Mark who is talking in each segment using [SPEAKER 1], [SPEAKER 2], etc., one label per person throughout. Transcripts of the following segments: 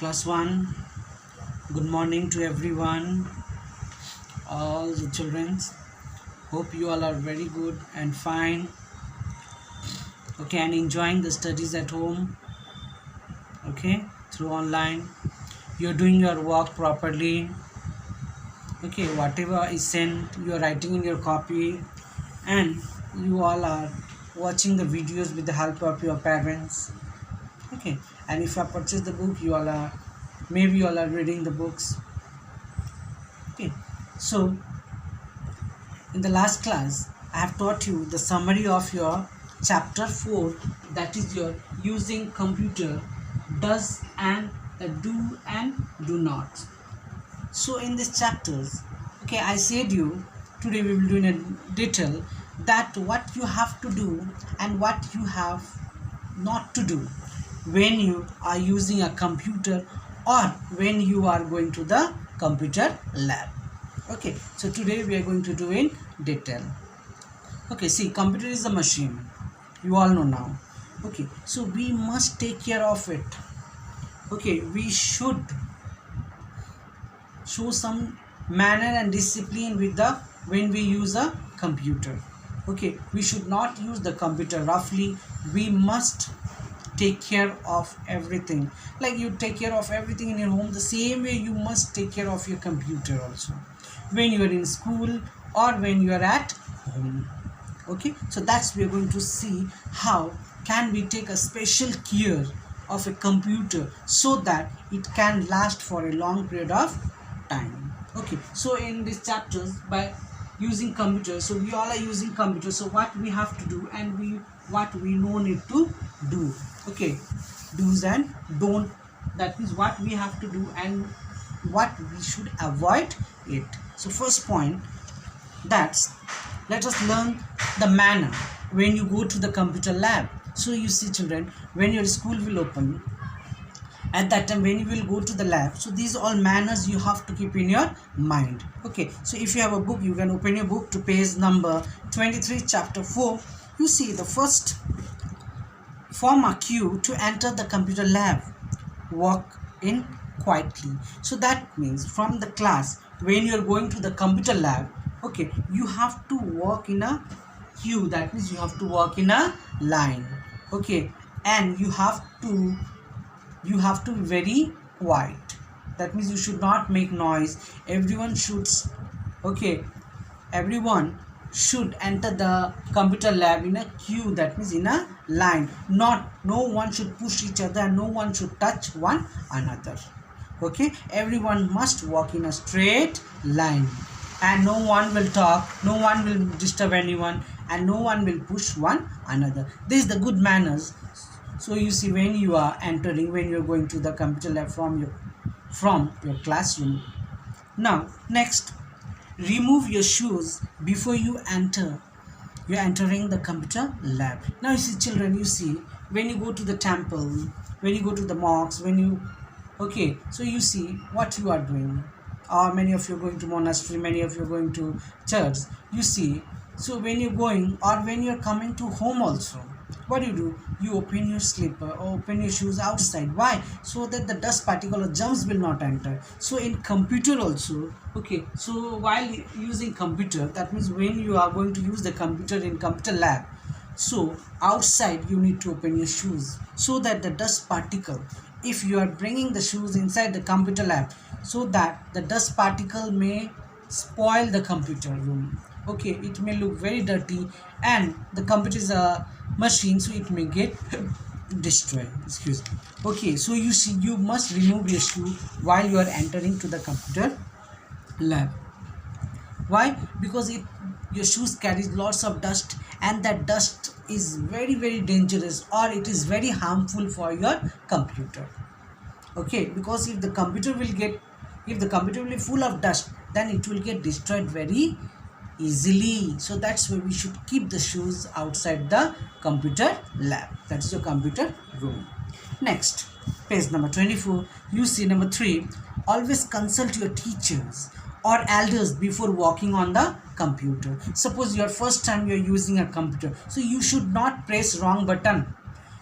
[SPEAKER 1] Class 1, good morning to everyone, all the children. Hope you all are very good and fine, okay, and enjoying the studies at home, okay, through online. You're doing your work properly, okay, whatever is sent, you're writing in your copy, and you all are watching the videos with the help of your parents, okay, and if I purchase the book, maybe you all are reading the books, okay. So in the last class, I have taught you the summary of your chapter 4, that is your using computer, does and do and do not. So in these chapters, okay, I said you today we will do in a detail that what you have to do and what you have not to do when you are using a computer or when you are going to the computer lab. Okay, so today we are going to do in detail. Okay, see, computer is a machine, you all know now. Okay, so we must take care of it. Okay, we should show some manner and discipline when we use a computer. Okay, we should not use the computer roughly. We must take care of everything. Like you take care of everything in your home, the same way you must take care of your computer also when you are in school or when you are at home. Okay, so that's we are going to see how can we take a special care of a computer so that it can last for a long period of time. Okay, so in these chapters, by using computer, so we all are using computer, so what we have to do and what we no need to do. Okay, do's and don't, that means what we have to do and what we should avoid it. So first point, that's let us learn the manner when you go to the computer lab. So you see children, when your school will open, at that time when you will go to the lab, so these all manners you have to keep in your mind. Okay, so if you have a book, you can open your book to page number 23, chapter 4. You see the first, form a queue to enter the computer lab, walk in quietly. So that means from the class, when you are going to the computer lab, okay, you have to walk in a queue, that means you have to walk in a line, okay, and you have to be very quiet, that means you should not make noise. Everyone should enter the computer lab in a queue, that means in a line. No one should push each other and no one should touch one another. Okay, everyone must walk in a straight line and no one will talk, no one will disturb anyone, and no one will push one another. This is the good manners. So you see, when you are entering, when you are going to the computer lab from your classroom. Now next, remove your shoes before you enter. You are entering the computer lab. Now you see children, you see when you go to the temple, when you go to the mosque, okay, so you see what you are doing, or many of you are going to monastery, many of you are going to church, you see. So when you're going or when you're coming to home also, what do? You open your slipper or open your shoes outside. Why? So that the dust particle or germs will not enter. So in computer also, okay, so while using computer, that means when you are going to use the computer in computer lab, so outside you need to open your shoes so that the dust particle, if you are bringing the shoes inside the computer lab, so that the dust particle may spoil the computer room. Okay, it may look very dirty and the computer is a machine, so it may get destroyed. Excuse me. Okay, so you see, you must remove your shoe while you are entering to the computer lab. Why? Because your shoes carries lots of dust and that dust is very, very dangerous, or it is very harmful for your computer. Okay, because if the computer will be full of dust, then it will get destroyed very easily. So that's why we should keep the shoes outside the computer lab, that is your computer room. Next, page number 24, you see number 3, always consult your teachers or elders before walking on the computer. Suppose your first time you are using a computer, so you should not press wrong button.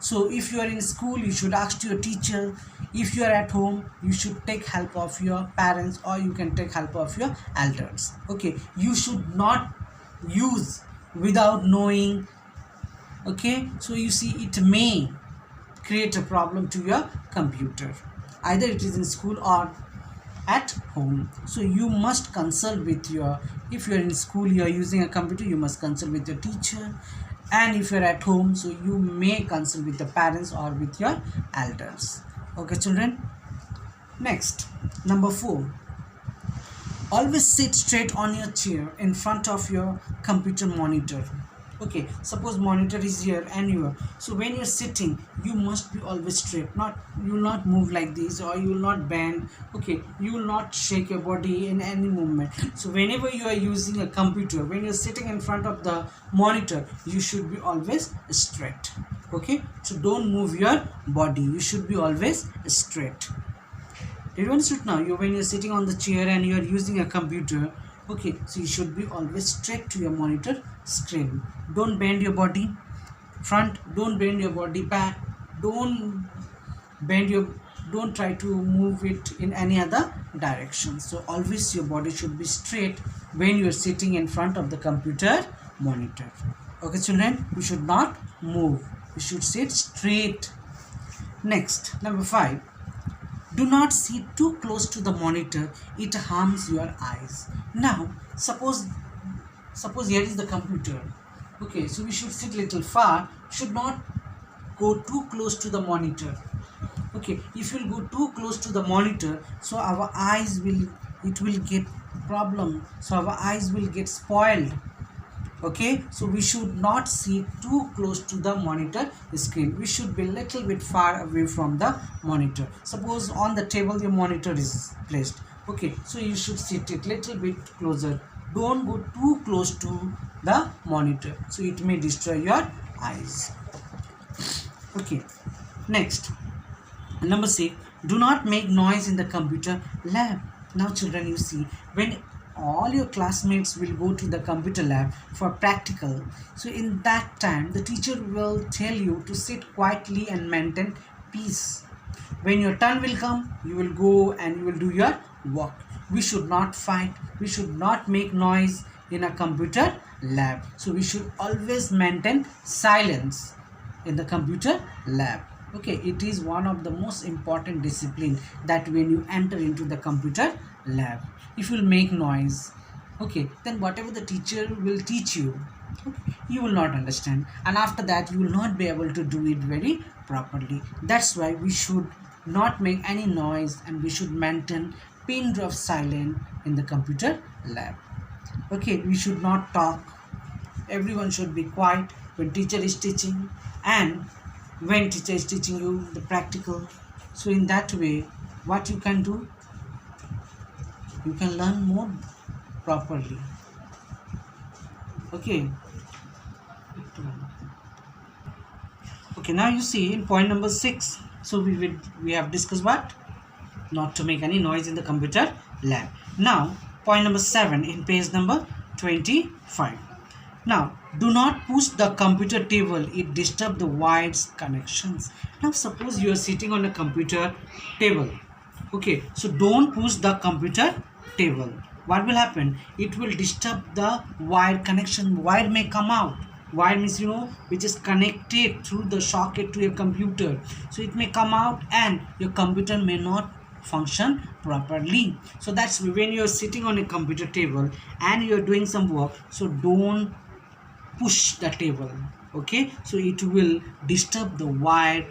[SPEAKER 1] So if you are in school, you should ask your teacher. if you are at home, you should take help of your parents, or you can take help of your elders. Okay, you should not use without knowing. Okay, so you see, it may create a problem to your computer, either it is in school or at home. So you must consult with your, if you are in school, you are using a computer, you must consult with your teacher, and if you are at home, so you may consult with the parents or with your elders. Okay children, next, number 4, always sit straight on your chair in front of your computer monitor. Okay, suppose monitor is here and you are, so when you're sitting, you must be always straight, not, you will not move like this, or you will not bend. Okay, you will not shake your body in any movement. So whenever you are using a computer, when you're sitting in front of the monitor, you should be always straight. Okay, so don't move your body, you should be always straight. Everyone should know, you, when you're sitting on the chair and you are using a computer, okay, so you should be always straight to your monitor screen. Don't bend your body front, don't bend your body back, don't bend your, don't try to move it in any other direction. So always your body should be straight when you are sitting in front of the computer monitor. Okay children, you should not move, you should sit straight. Next, number 5, do not sit too close to the monitor, it harms your eyes. Now suppose here is the computer. Okay, so we should sit little far, should not go too close to the monitor. Okay, if you go too close to the monitor, so our eyes will, it will get problem, so our eyes will get spoiled. Okay, so we should not sit too close to the monitor screen, we should be little bit far away from the monitor. Suppose on the table your monitor is placed. Okay, so you should sit it little bit closer, don't go too close to the monitor, so it may destroy your eyes. Okay, next, number 6, do not make noise in the computer lab. Now children, you see, when all your classmates will go to the computer lab for practical, so in that time the teacher will tell you to sit quietly and maintain peace. When your turn will come, you will go and you will do your work. We should not fight, we should not make noise in a computer lab, so we should always maintain silence in the computer lab. Okay, it is one of the most important discipline, that when you enter into the computer lab, if you will make noise, okay, then whatever the teacher will teach you, okay, you will not understand, and after that you will not be able to do it very properly. That's why we should not make any noise, and we should maintain pin drop silence in the computer lab. Okay, we should not talk, everyone should be quiet when teacher is teaching, and when teacher is teaching you the practical. So in that way, what you can do, you can learn more properly. Okay, okay, now you see in point number 6, so we have discussed what, not to make any noise in the computer lab. Now point number 7 in page number 25. Now, do not push the computer table, it disturbs the wires connections. Now suppose you are sitting on a computer table. Okay, so don't push the computer table. What will happen? It will disturb the wire connection. Wire may come out. Wire means, you know, which is connected through the socket to your computer. So it may come out and your computer may not function properly. So that's when you're sitting on a computer table and you're doing some work, so don't push the table. Okay, so it will disturb the wire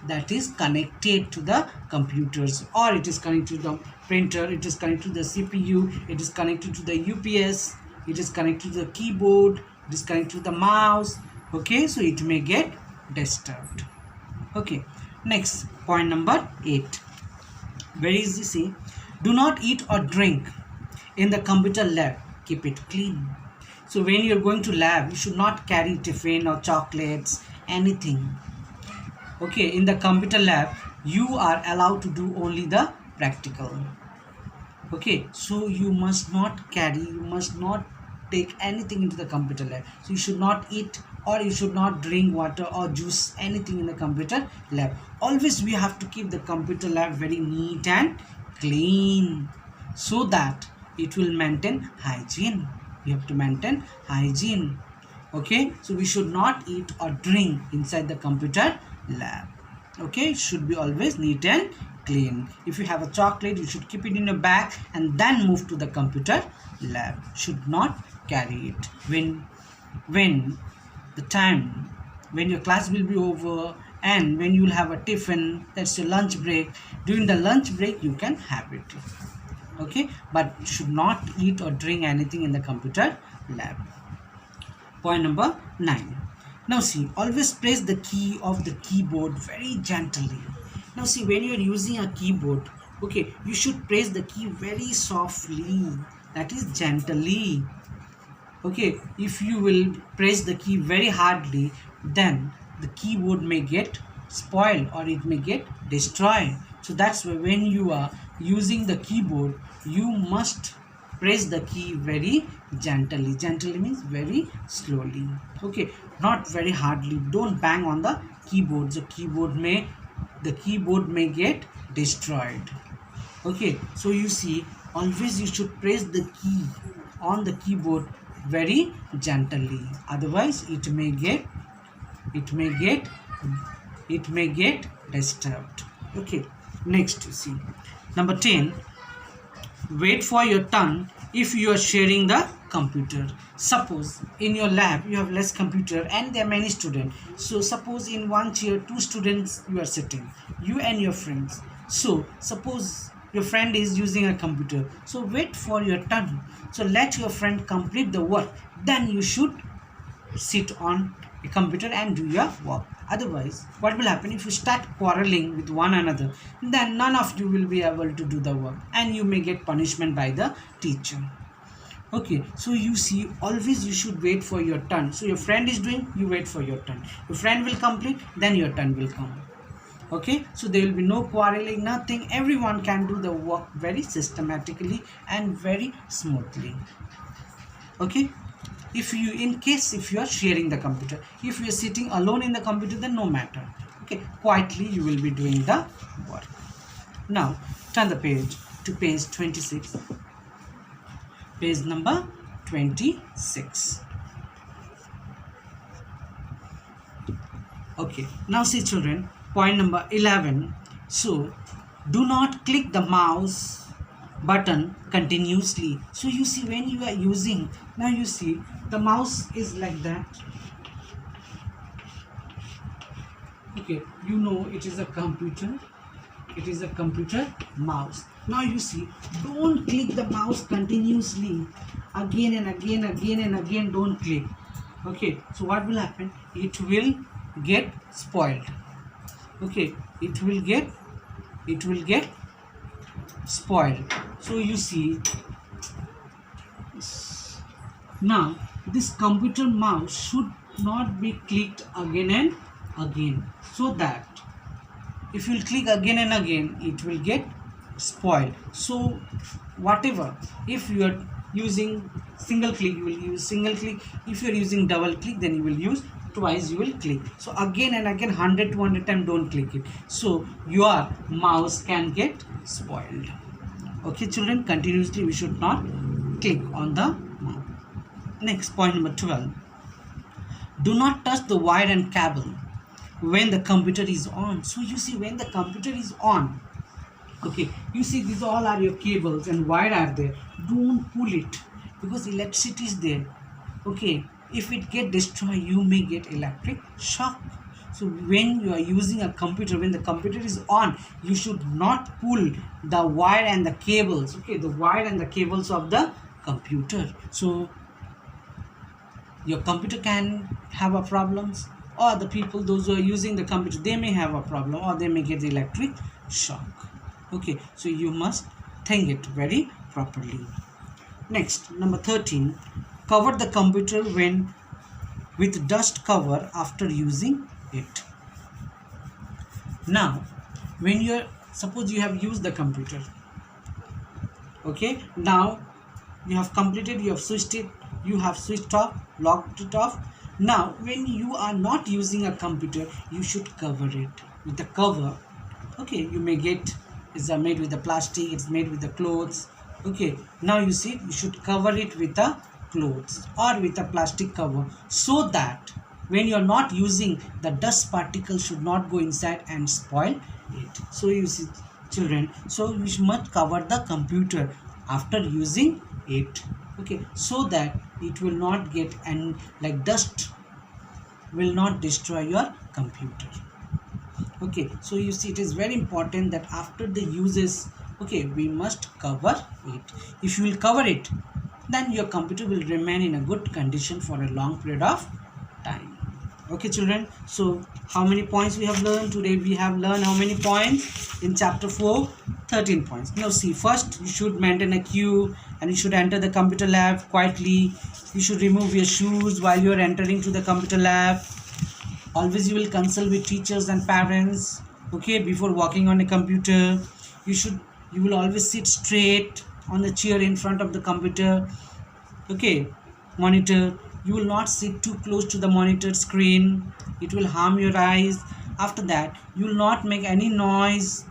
[SPEAKER 1] that is connected to the computers, or it is connected to the printer, it is connected to the CPU, it is connected to the UPS, it is connected to the keyboard, it is connected to the mouse. Okay, so it may get disturbed. Okay, next point number 8, very easy. See, do not eat or drink in the computer lab, keep it clean. So when you're going to lab, you should not carry tiffin or chocolates, anything. Okay, in the computer lab, you are allowed to do only the practical. Okay, so you must not carry, you must not take anything into the computer lab. So you should not eat or you should not drink water or juice, anything in the computer lab. Always we have to keep the computer lab very neat and clean, so that it will maintain hygiene. We have to maintain hygiene. Okay, so we should not eat or drink inside the computer lab. Okay, it should be always neat and clean. If you have a chocolate, you should keep it in a bag and then move to the computer lab. Should not carry it when the time when your class will be over and when you will have a tiffin, that's your lunch break. During the lunch break you can have it. Okay, but should not eat or drink anything in the computer lab. Point number 9. Now see, always press the key of the keyboard very gently. Now see, when you are using a keyboard, okay, you should press the key very softly, that is gently. Okay, if you will press the key very hardly, then the keyboard may get spoiled or it may get destroyed. So that's why when you are using the keyboard, you must press the key very gently. Gently means very slowly. Okay, not very hardly. Don't bang on the keyboard. The keyboard may get destroyed. Okay, so you see, always you should press the key on the keyboard very gently, otherwise it may get disturbed. Okay, next you see, number 10, wait for your turn if you are sharing the computer. Suppose in your lab you have less computer and there are many students. So suppose in one chair 2 students you are sitting, you and your friends. So suppose your friend is using a computer, so wait for your turn. So let your friend complete the work, then you should sit on a computer and do your work. Otherwise what will happen, if you start quarreling with one another, then none of you will be able to do the work and you may get punishment by the teacher. Okay, so you see, always you should wait for your turn. So your friend is doing, you wait for your turn. Your friend will complete, then your turn will come. Okay, so there will be no quarreling, nothing. Everyone can do the work very systematically and very smoothly. Okay, if you are sharing the computer, if you are sitting alone in the computer, then no matter. Okay, quietly you will be doing the work. Now turn the page to page 26. Page number 26. Okay, now see children, point number 11. So do not click the mouse button continuously. So you see, when you are using, now you see the mouse is like that. Okay, you know it is a computer, it is a computer mouse. Now you see, don't click the mouse continuously, again and again, don't click. Okay, so what will happen, it will get spoiled. Okay, it will get spoiled. So you see, now this computer mouse should not be clicked again and again, so that if you click again and again, it will get spoiled. So whatever, if you are using single click, you will use single click. If you are using double click, then you will use twice, you will click. So again and again, 100 200 times don't click it, so your mouse can get spoiled. Okay children, continuously we should not click on the mouse. Next, point number 12, do not touch the wire and cable when the computer is on. So you see, when the computer is on, okay, you see these all are your cables and wire are there. Don't pull it, because electricity is there. Okay, if it get destroyed, you may get electric shock. So when you are using a computer, when the computer is on, you should not pull the wire and the cables. Okay, the wire and the cables of the computer. So your computer can have a problems, or the people, those who are using the computer, they may have a problem, or they may get the electric shock. Okay, so you must think it very properly. Next, number 13, cover the computer when with dust cover after using it. Now when you are, suppose you have used the computer, okay, now you have completed, you have switched it, you have switched off, locked it off. Now when you are not using a computer, you should cover it with a cover. Okay, you may get is made with the plastic, it's made with the clothes. Okay, now you see, you should cover it with a clothes or with a plastic cover, so that when you're not using, the dust particles should not go inside and spoil it. So you see children, so you must cover the computer after using it. Okay, so that it will not get, and like dust will not destroy your computer. Okay, so you see, it is very important that after the uses, okay, we must cover it. If you will cover it, then your computer will remain in a good condition for a long period of time. Okay children, so how many points we have learned today? We have learned how many points in chapter 4? 13 points. Now see, first you should maintain a queue, and you should enter the computer lab quietly. You should remove your shoes while you are entering to the computer lab. Always you will consult with teachers and parents, okay, before walking on a computer. You will always sit straight on the chair in front of the computer, okay, monitor. You will not sit too close to the monitor screen, it will harm your eyes. After that, you will not make any noise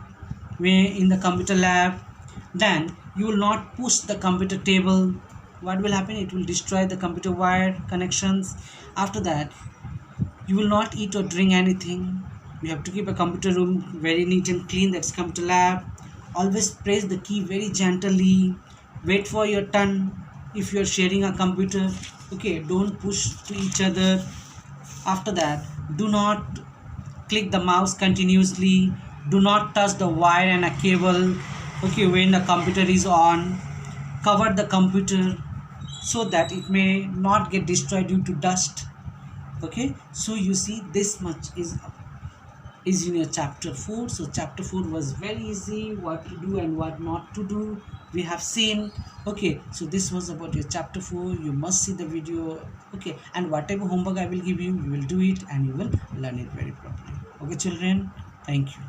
[SPEAKER 1] in the computer lab. Then you will not push the computer table. What will happen? It will destroy the computer wire connections. After that, you will not eat or drink anything. You have to keep a computer room very neat and clean, that's computer lab. Always press the key very gently. Wait for your turn if you are sharing a computer. Okay, don't push to each other. After that, do not click the mouse continuously. Do not touch the wire and a cable, okay, when the computer is on. Cover the computer so that it may not get destroyed due to dust. Okay, so you see, this much is in your chapter 4. So chapter 4 was very easy, what to do and what not to do we have seen. Okay, so this was about your chapter 4. You must see the video, okay, and whatever homework I will give you, you will do it and you will learn it very properly. Okay children, thank you.